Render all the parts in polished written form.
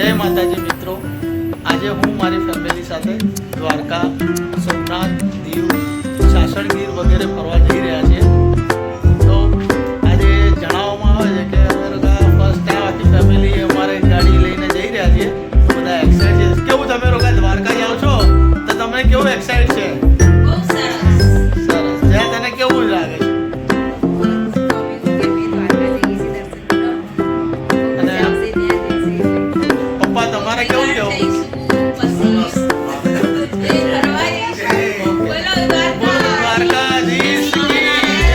જય માતાજી મિત્રો, આજે હું મારી ફેમિલી સાથે દ્વારકા, સોમનાથ, દીવ, સાસણગીર વગેરે ફરવા જઈ રહ્યા છીએ. તો આજે જણાવવામાં આવે છે કે અમે ફર્સ્ટ ટાઈમ આખી ફેમિલી અમારે ગાડી લઈને જઈ રહ્યા છીએ. તો બધા એક્સાઇટેડ છે. કેવું તમે લોકો દ્વારકા જાઓ છો તો તમને કેવું એક્સાઇટ છે? બહુ સરસ. સરસ. જ્યાં તને કેવું લાગે છે? તમારે કેવું કેવું? દ્વારકાધીશ કી જય.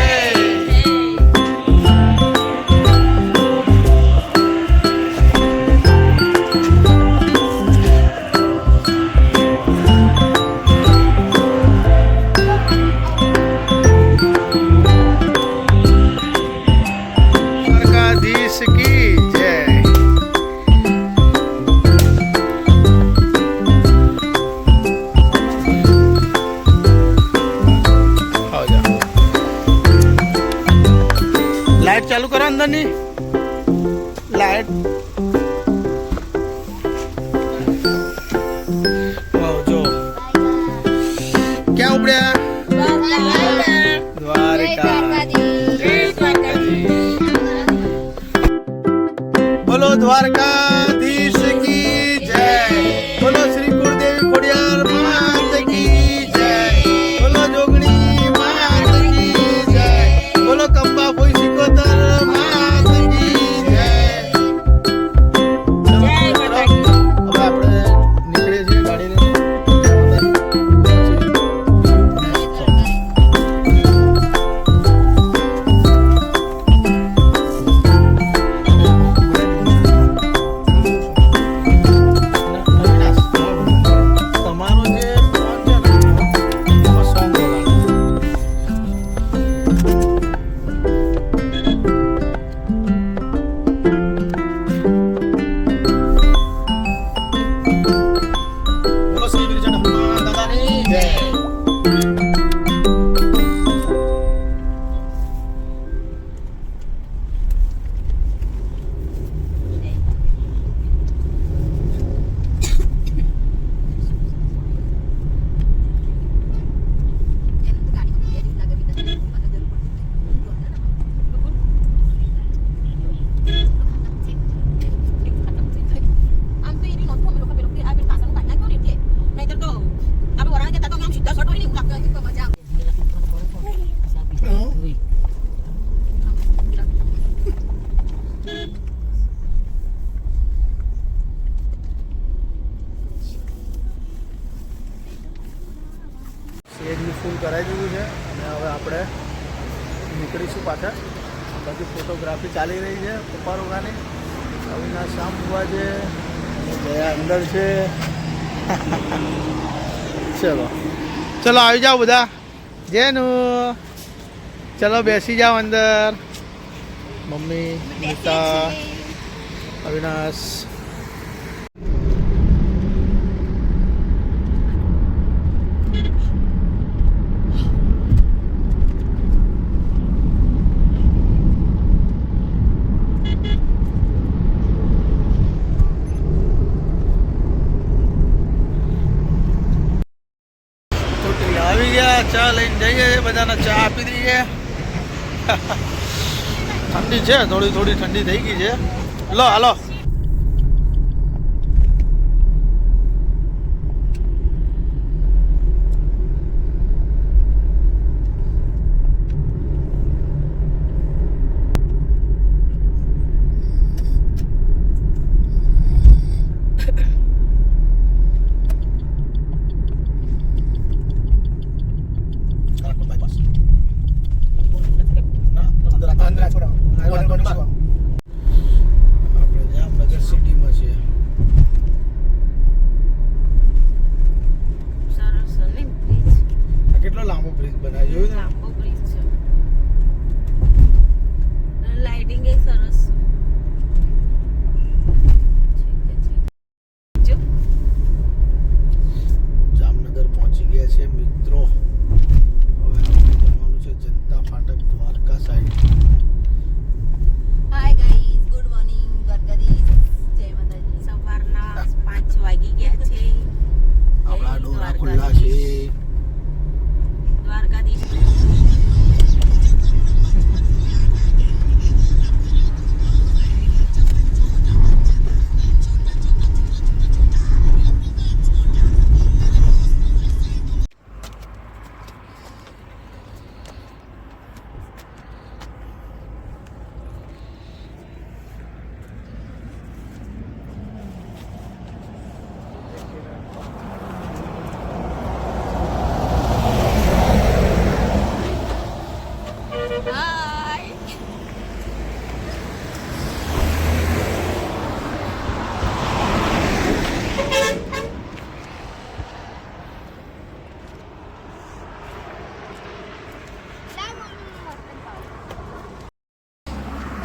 દ્વારકાધીશ કી જય. लाइट चालू करो अंदर नहीं लाइट. जो क्या उपड़्या द्वारका. बोलो द्वारकाधीश की जय. बोलो श्री गुरुदेव खोडियार मात की जय. बोलो जोगणी मात की जय. बोलो कंबा भोई सिकोतर मात की जय. હવે આપણે નીકળીએ છીએ ગાડી લઈને. તમારો જે ફોન છે ને એમાં સોંગ બોલાવો. બોલો શ્રી વિરજન હનુમાન દાદાની જય. શેડની ફૂલ કરાવી દીધું છે અને હવે આપણે નીકળીશું પાછા. બાકી ફોટોગ્રાફી ચાલી રહી છે પપ્પા રોગાની. અવિનાશ શામ હોવા છે અને જયા અંદર છે. ચલો ચલો આવી જાઓ બધા. જેનું ચલો બેસી જાઓ અંદર. મમ્મી, નીતા, અવિનાશ. આવી ગયા, ચા લઈને જઈએ. બધાને ચા આપી દઈએ. ઠંડી છે, થોડી થોડી ઠંડી થઈ ગઈ છે. લો હાલો. આપણે જ્યાં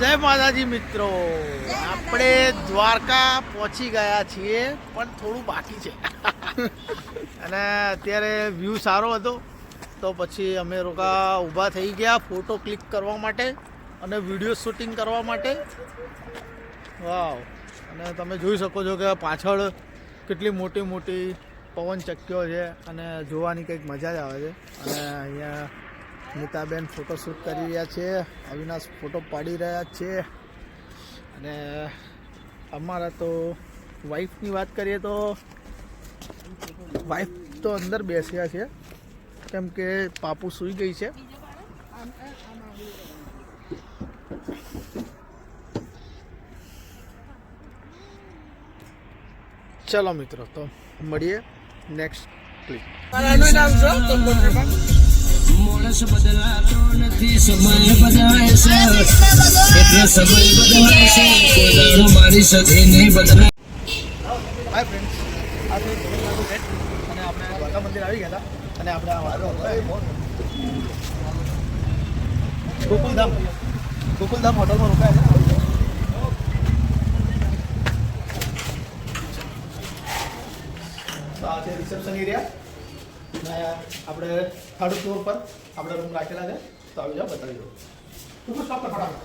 જય માતાજી મિત્રો, આપણે દ્વારકા પહોંચી ગયા છીએ પણ થોડું બાકી છે અને અત્યારે વ્યૂ સારો હતો તો પછી અમે લોકો ઊભા થઈ ગયા ફોટો ક્લિક કરવા માટે અને વિડીયો શૂટિંગ કરવા માટે. વાવ! અને તમે જોઈ શકો છો કે પાછળ કેટલી મોટી મોટી પવન ચક્કીઓ છે અને જોવાની કંઈક મજા જ આવે છે. અને અહીંયા નીતાબેન ફોટોશૂટ કરી રહ્યા છે, અવિનાશ ફોટો પાડી રહ્યા છે. અને અમારા તો વાઈફની વાત કરીએ તો વાઈફ તો અંદર બેસ્યા છે કેમ કે પાપુ સૂઈ ગઈ છે. ચલો મિત્રો, તો મળીએ નેક્સ્ટ ક્લિપ. માણસ બદલાતો નથી, સમય બદલાય છે, એટલે સમય બદલાય છે, કોઈ દાડો મારી સાથે નહીં બદલાય. હાય ફ્રેન્ડ્સ, આ છે જગન્નાથનું ગેટ અને આપણે દ્વારકા મંદિર આવી ગયા હતા અને આપણે ગોકુલધામ હોટલમાં રોકાયા છે. આ છે રિસેપ્શન એરિયા અને આપણે થર્ડ ફ્લોર પર આપણે રૂમ રાખેલા છે. તો આવી જાઓ, બતાવી દો. તું સ્ટોપ કર ફટાફટ.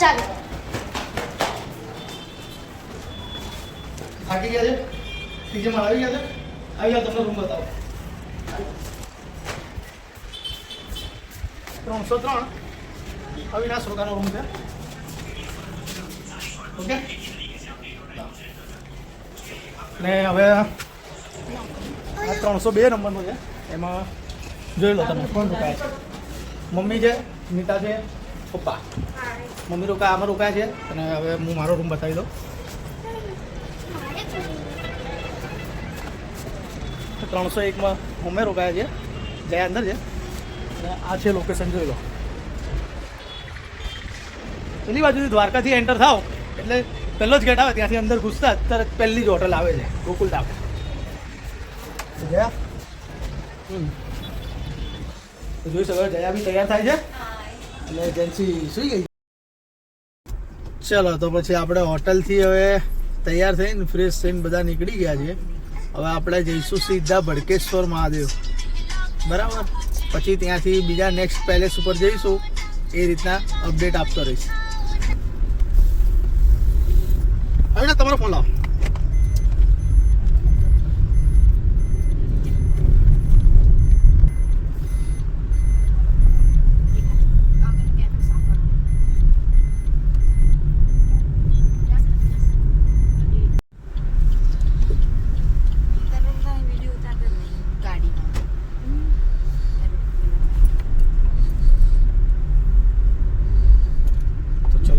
ચાલો થાકી ગયા છે, ત્રીજે માળ આવી ગયા છે. આવી જાઓ, તમને રૂમ બતાવો. 303 અવિનાશ રોકાનો રૂમ છે. ઓકે, ને હવે આ 302 નંબરનું છે. એમાં જોઈ લો તમે કોણ રોકાય છે. મમ્મી છે, નીતા છે, પપ્પા. મમ્મી આમાં રોકાયા છે અને હવે હું મારો રૂમ બતાવી દઉં. 301માં અમે રોકાયા છે, જયા અંદર છે. અને આ છે લોકેશન, જોઈ લો. પેલી બાજુથી દ્વારકાથી એન્ટર થાવ એટલે પહેલો જ ગેટ આવે, ત્યાંથી અંદર ઘૂસતા તરત પહેલી જ હોટલ આવે છે, ગોકુલધામ. જયા જોઈ શકો, જયા બી તૈયાર થાય છે અને એજન્સી સુઈ ગઈ. ચલો, તો પછી આપણે હોટલથી હવે તૈયાર થઈને ફ્રેશ થઈને બધા નીકળી ગયા છીએ. હવે આપણે જઈશું સીધા ભડકેશ્વર મહાદેવ, બરાબર. પછી ત્યાંથી બીજા નેક્સ્ટ પેલેસ ઉપર જઈશું. એ રીતના અપડેટ આપતો રહીશ. હવે ને તમારો ફોન લાવો.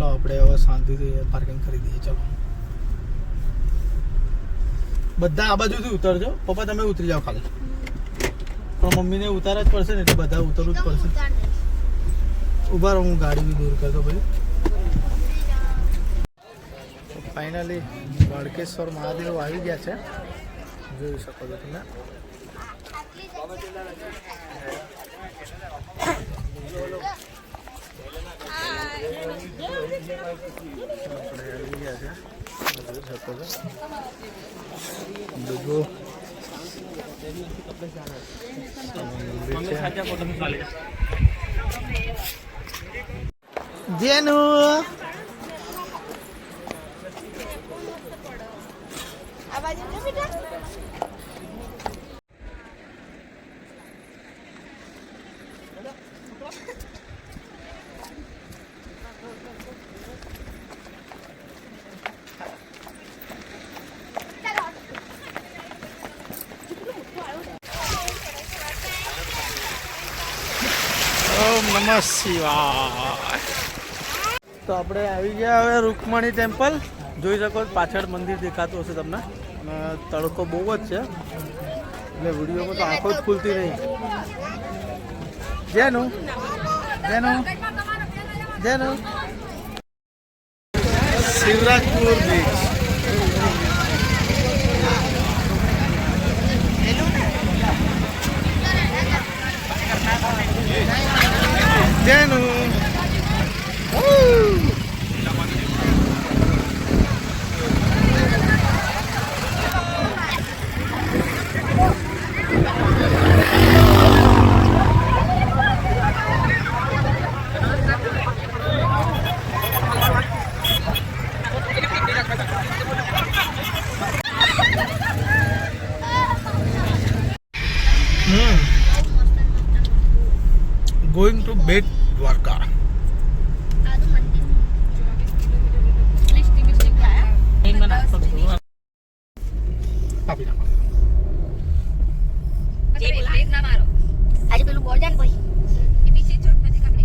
આપણે હવે શાંતિથી પાર્કિંગ કરી દઈએ. ચલો, બધા આ બાજુથી ઉતરજો. પપ્પા તમે ઉતરી જાઓ ખાલી, પણ મમ્મીને ઉતારવા જ પડશે ને, એટલે બધા ઉતરવું જ પડશે. ઉભા રહો, હું ગાડી બી દૂર કરતો ભાઈ. ફાઇનલી ભડકેશ્વર મહાદેવ આવી ગયા છે, જોઈ શકો છો તમે. જેનું ઓમ નમઃ શિવાય. તો આપણે આવી ગયા હવે રૂકમણી ટેમ્પલ. જોઈ શકો પાછળ મંદિર દેખાતું હશે તમને. અને તડકો બહુ જ છે એટલે વિડીયોમાં તો આંખો જ ખુલતી નહીં. જેનું Shivrajpur beach. Going to Bet Dwarka. આદુ મંદિર લિસ્ટી બિસ્ટી આયા આપી નાખો. જે બોલાય ના મારો આજે પેલું બોલ જાન કોઈ એ પીછે ચોક નથી કાપડે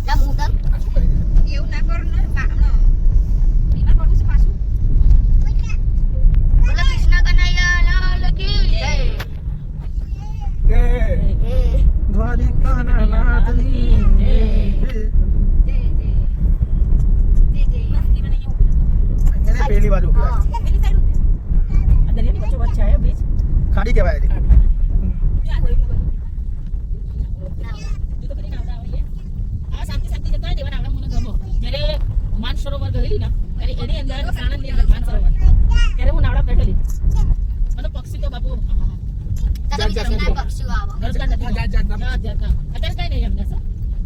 જા મુદમ આ શું કરી દે? એવું ના કર ને હમણાં બીમાર પડું છે પાછું બોલો કૃષ્ણ કનૈયા લાલ કી જય દ્વારિકાના નાથની જય. જય જય જય એને પેલી બાજુ હા પેલી સાઈડ દરિયાની વચ્ચે વચ્ચે આયો બીચ ખાડી કહેવાય છે. માનસરોવર ગયેલી ને એની અંદર આણંદની અંદર માનસરોવર ત્યારે હું નાવડા બેઠેલી મને પક્ષી તો બાપુ દાદા બીજા પક્ષીઓ આવો ગરજગા નથી અત્યારે કઈ નહીં એમને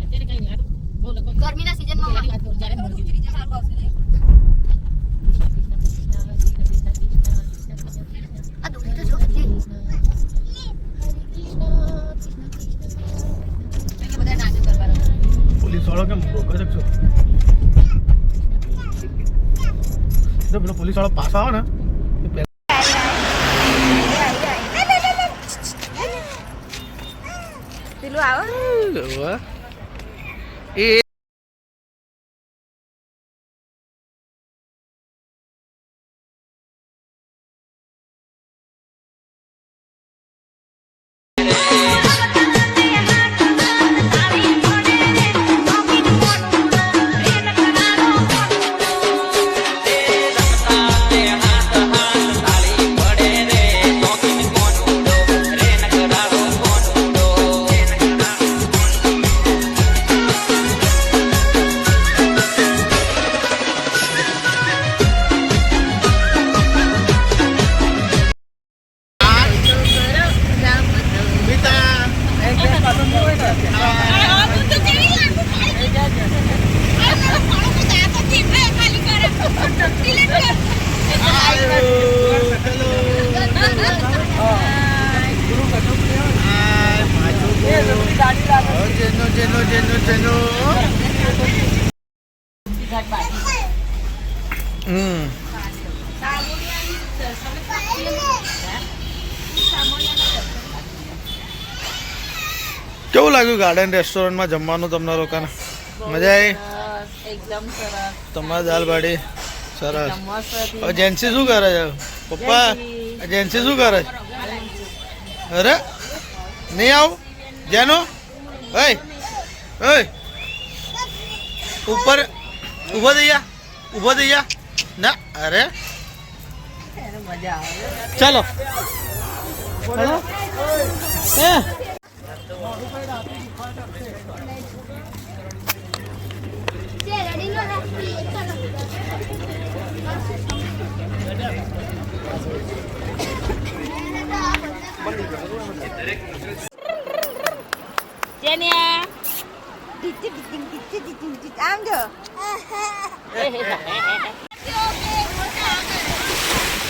અત્યારે કઈ નહીં બહુ લોકો ગરમીના સીઝનમાં વાત કરું જ્યારે મળતી હતી ત્રીજા સારું આવશે ને આ દોરી તો જો બધા નાચે કરવાનો પોલીસ વાળો કેમ રોકે છે શું? જો પેલો પોલીસ વાળો પાછો આવે ને એ પહેલા પેલું આવો એ કેવું લાગ્યું ગાર્ડન રેસ્ટોરન્ટમાં જમવાનું તમને લોકોને? મજા આવી? એકદમ સરસ તમારા દાલ બાટી સરસ. મસ્ત હવે જેન્સી શું કરે છે? પપ્પા જેન્સી શું કરે છે? અરે નહીં આવું જેનો ઓય ઓય ઉપર ઊભો થઈ જા, ઊભો થઈ જા ના. અરે મજા આવે ચાલો ચાલો. હે જે રેડી નો રાખી જેનિયા આમ જો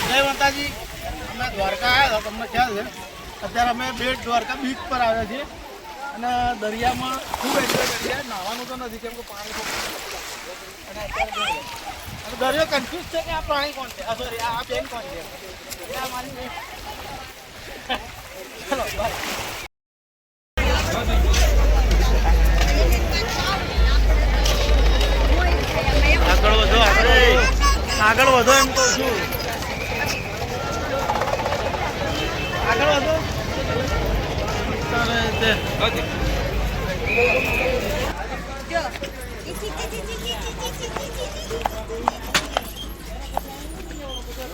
જય માતાજી. અમે દ્વારકા આવ્યા હતા, તમને ખ્યાલ છે. અત્યારે અમે બેટ દ્વારકા બીચ પર આવ્યા છીએ અને દરિયામાં ખૂબ એન્જોય કરીએ. નાહવાનું તો નથી કેમ કે પાણી બહુ અને અત્યારે જોઈએ. અને દરિયો કન્ફ્યુઝ છે કે આ પ્રાણી કોણ છે, આ સોરી આ બેન કોણ છે. એ આ મારી બેન. ચલો બાય. આગળ વધો, આગળ વધો એમ કહું છું. આગળ વધો.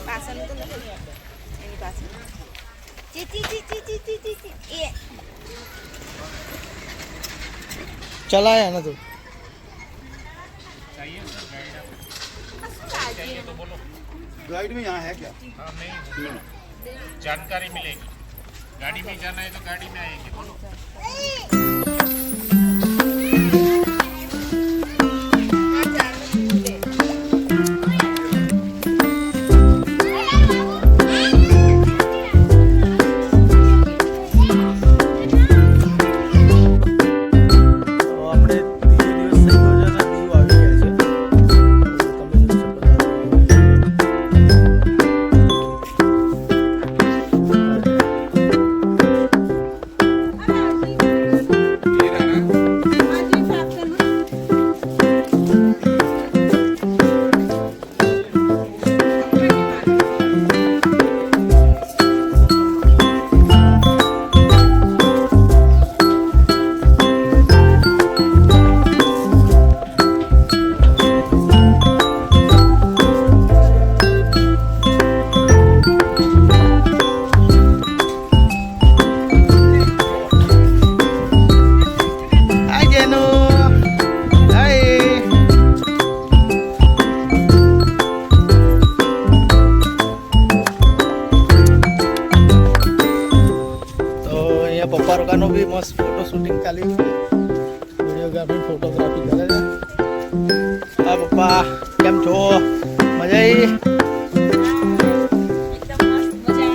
પાછળનું તો નથી એની પાછળ એ ચલાયા ને તું गाइड में यहाँ है क्या? हाँ नहीं जानकारी मिलेगी. गाड़ी में जाना है तो गाड़ी में आएगी. बोलो. લોકોનો બી મસ્ત ફોટો શૂટિંગ ચાલી રહ્યું છે, વિડીયોગ્રાફી ફોટોગ્રાફી કરે છે. હા પપ્પા કેમ છો? મજા આવી? એકદમ મસ્ત મજા.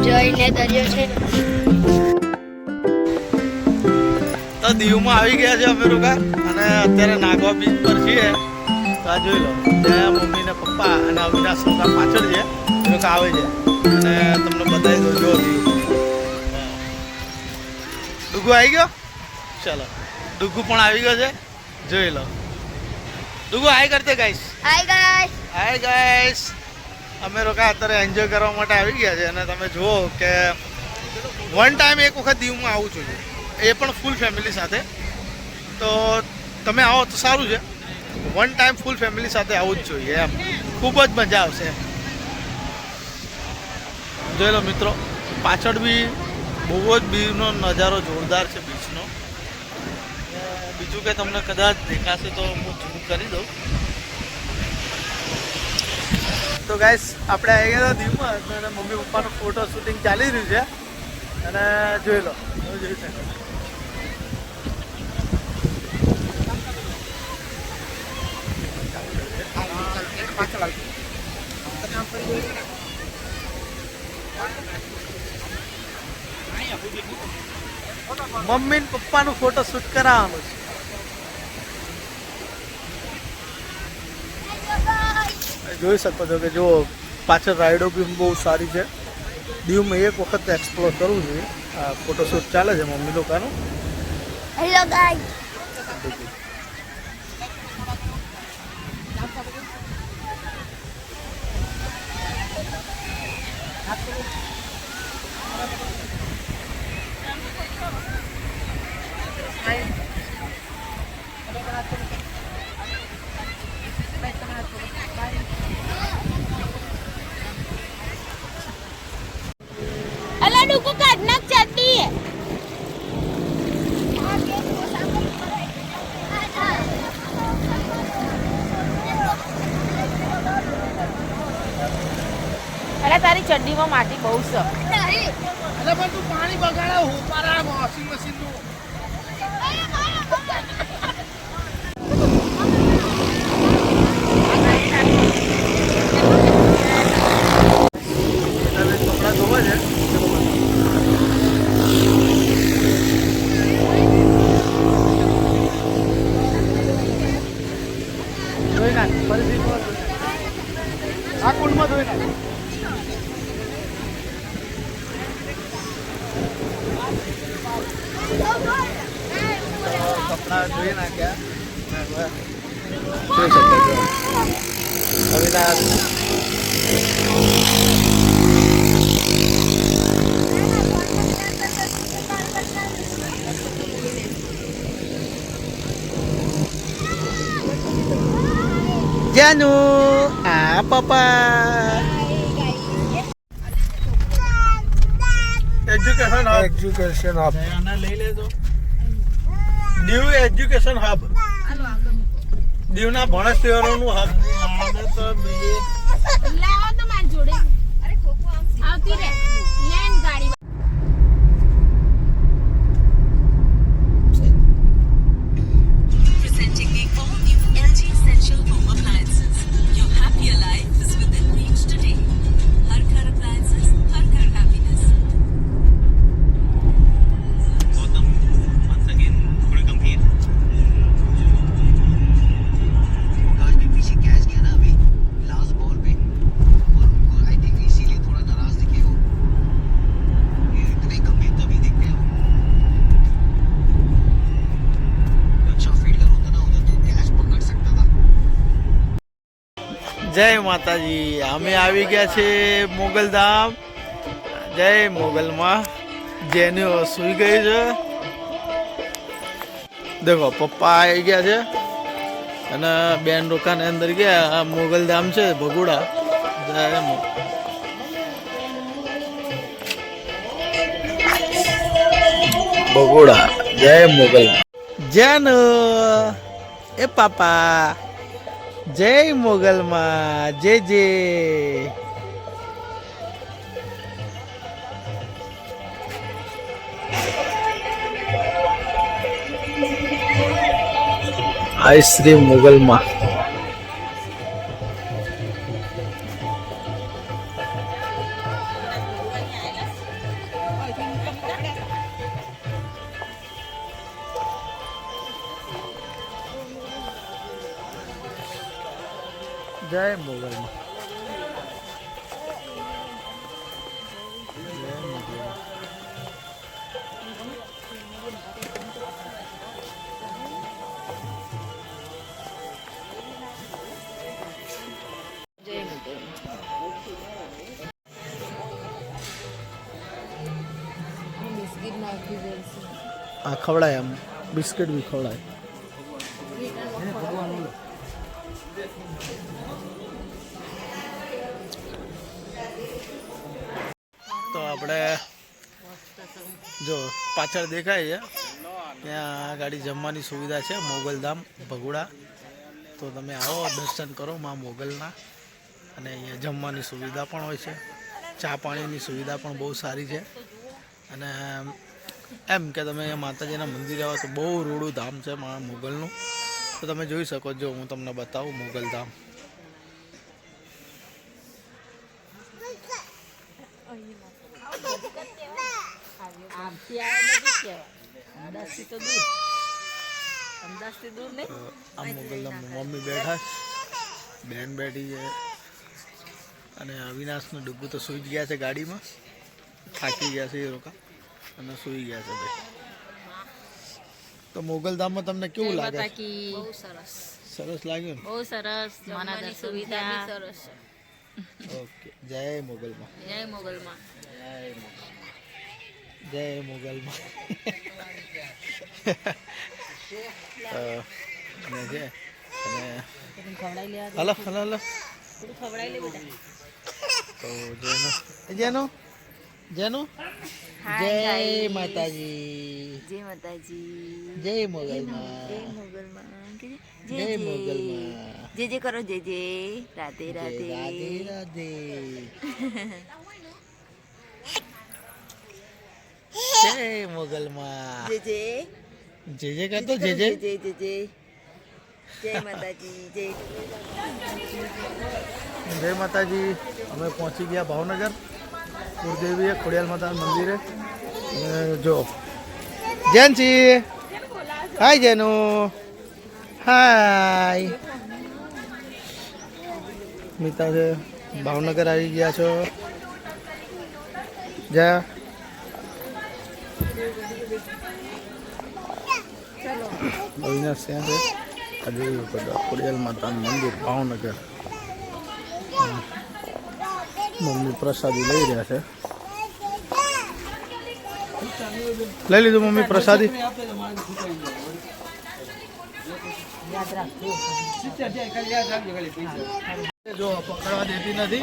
જઈને દરિયો છે. તો દીવમાં આવી ગયા છે અમે લોકો અને અત્યારે નાગવા બીચ પર છીએ. તો આ જોઈ લો, ત્યાં મમ્મી ને પપ્પા અને અવિનાશ લોકો પાછળ છે, એ લોકો આવે છે અને તમને બતાવી દો. જો દીવ ડુગુ આવી ગયો. ચલો ડુગુ પણ આવી ગયો છે, જોઈ લો. ડુગુ હાય કરતે guys. Hi guys. Hi guys. અમે લોકો અત્યારે એન્જોય કરવા માટે આવી ગયા છે અને તમે જુઓ કે વન ટાઈમ એક વખત દીવમાં આવવું જોઈએ, એ પણ ફૂલ ફેમિલી સાથે. તો તમે આવો તો સારું છે, વન ટાઈમ ફૂલ ફેમિલી સાથે આવવું જ જોઈએ એમ, ખૂબ જ મજા આવશે. જોઈ લો મિત્રો, પાછળ બી બહુ જ બીચનો નજારો જોરદાર છે બીચનો. બીજું કે તમને કદાચ દેખાશે તો હું ઝૂમ કરી દઉં. તો ગાઈસ આપણે આવી ગયા હતા દીવમાં અને મમ્મી પપ્પાનું ફોટો શૂટિંગ ચાલી રહ્યું છે અને જોઈ લો, જોઈ શકો. મમ્મી ને પપ્પાનું ફોટો શૂટ કરાવવાનું છે. જોઈ શકો છો કે જો પાછળ રાઈડો બી બહુ સારી છે. દીવમાં એક વખત એક્સપ્લોર કરવું જોઈએ. આ ફોટોશૂટ ચાલે છે મમ્મી લોકોનું. Hello guys. અલા ડુકુ કાઢ નાખ ચડડી. અલા તારી ચડડીમાં માટી બહુ છે. અરે પણ તું પાણી બગાડે હું મારા વોશિંગ મશીનનું. કપડા ધોવા છે. ધોઈ નાખ ફરીથી આ કુંડમાં ધોઈ નાખ. કપડા ધોઈ નાખ્યા. જોઈ શકો છો અવિનાશ. જાનુ આ પપ્પા એજ્યુકેશન હબ આના લઈ લેજો. દીવ એજ્યુકેશન હબ, દીવના ભણસ તહેવારોનું હબ. લાવો તો મારી જોડે. અરે ખોખો આવતી રે લેન ગાડી. Presenting the all-new LG Essential Home Appliances. Your happier life is within reach today. Har Ghar Appliances, Har Ghar Happiness. Gautam once again थोड़े गंभीर आज भी पीछे कैच किया ना अभी लास्ट बॉल पे और उनको आई थिंक इसीलिए थोड़ा नाराज दिखे वो જય માતાજી. અમે આવી ગયા છે મોગલધામ. જય મોગલમાં. જેની સુઈ ગઈ છે. દેખો પપ્પા આવી ગયા છે અને બેન રોકાને અંદર ગયા. આ મોગલધામ છે ભગોડા. જય ભગોડા. જય મોગલ. જેન એ પાપા. જય મોગલમાં. જય જય. આઈસ્ક્રીમ મોગલમાં. જય મોગલમાં. આ ખવડાય આમ બિસ્કિટ બી ખવડાય. તો આપણે જો પાછળ દેખાય છે ત્યાં ગાડી જમવાની સુવિધા છે મોગલધામ ભગોડા. તો તમે આવો દર્શન કરો માં મોગલના. અને અહીંયા જમવાની સુવિધા પણ હોય છે. ચા પાણીની સુવિધા પણ બહુ સારી છે. અને એમ કે તમે માતાજીના મંદિરે આવો તો બહુ રૂડું ધામ છે મા મોગલનું. તો તમે જોઈ શકો છો. હું તમને બતાવું મોગલધામ. આ મોગલધામ મમ્મી બેઠા છે, બેન બેઠી છે અને અવિનાશનું ડબ્બુ તો સૂઈ જ ગયા છે ગાડીમાં. થાકી ગયા છે એ લોકો અને સૂઈ ગયા છે ભાઈ. તો મોગલધામમાં તમને કેવું લાગે? બહુ સરસ. સરસ લાગ્યું ને? બહુ સરસ. જમવાની સુવિધા બી સરસ છે. ઓકે. જય મોગલમાં. જય મોગલમાં. જય મોગલમાં. અને છે અને હલો હલો હલો. તો જેનું જેનું જય માતાજી. જય માતાજી. જય મોગલમાં. જય મોગલમાં. જય મોગલમાં. જે જે કરો જે જે. રાધે રાધે. રાધે રાધે. જય મોગલમાં. જે જે જે કરતો જે જે. જય માતાજી. જય માતાજી. અમે પહોંચી ગયા ભાવનગર કુળદેવી ખોડિયાર માતાના મંદિરે. અને જો જેનસી. હાય જેનુ. હાય. મિતા છે ભાવનગર આવી ગયા છો. જા અવિનાશ ત્યાં છે. આજે ખોડિયાર માતાનું મંદિર ભાવનગર. મમ્મી પ્રસાદી લઈ રહ્યા છે. લઈ લીધું મમ્મી પ્રસાદી? જો પકડવા દેતી નથી.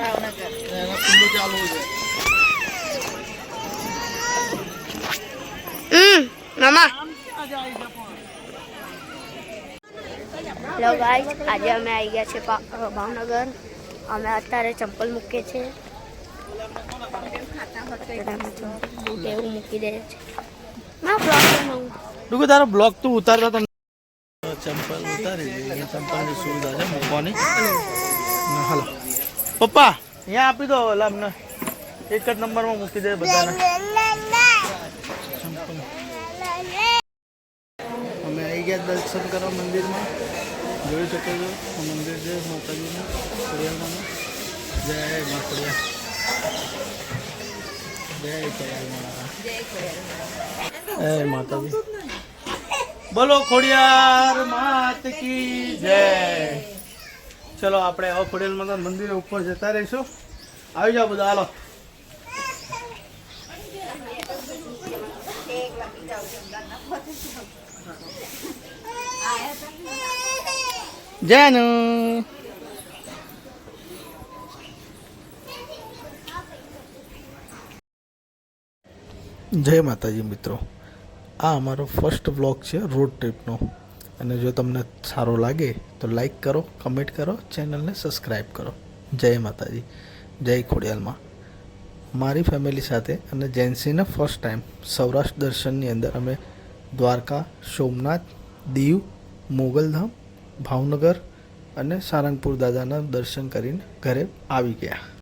એના કુંડું ચાલુ છે. મામા. હેલો ગાઈસ, આજે અમે આવી ગયા છે ભાવનગર. અમે અત્યારે ચંપલ મૂકીએ છીએ. એવું મૂકી દે છે. ડુગુ તારો બ્લોગ તું ઉતારતા તો ચંપલ ઉતારી દીધી. ચંપલની સુવિધા છે મૂકવાની. હાલો પપ્પા અહીંયા આપી દો. લાભને એક જ નંબરમાં મૂકી દે બધાને. અમે આવી ગયા દર્શન કરવા મંદિરમાં. જોઈ શકો છો મંદિર છે માતાજીનું ખોડિયારમાંનું. જય મા ખોડિયાર. જય ખોડિયારમાં. જય માતાજી. બોલો ખોડિયાર માત કી જય. ચલો આપણે હવે ખોડિયાર માતા મંદિરે ઉપર જતા રહીશું. આવી જાઓ બધા, હાલો. જાનુ જય માતાજી મિત્રો, આ અમારો ફર્સ્ટ વ્લોગ છે રોડ ટ્રીપનો. અને જો તમને સારો લાગે તો લાઈક કરો, કમેન્ટ કરો, ચેનલને સબસ્ક્રાઈબ કરો. જય માતાજી, જય ખોડિયાલમાં. મારી ફેમિલી સાથે અને જેન્સીને ફર્સ્ટ ટાઈમ સૌરાષ્ટ્ર દર્શનની અંદર અમે દ્વારકા, સોમનાથ, દીવ, મોગલધામ, ભાવનગર અને સારંગપુર દાદાના દર્શન કરીને ઘરે આવી ગયા.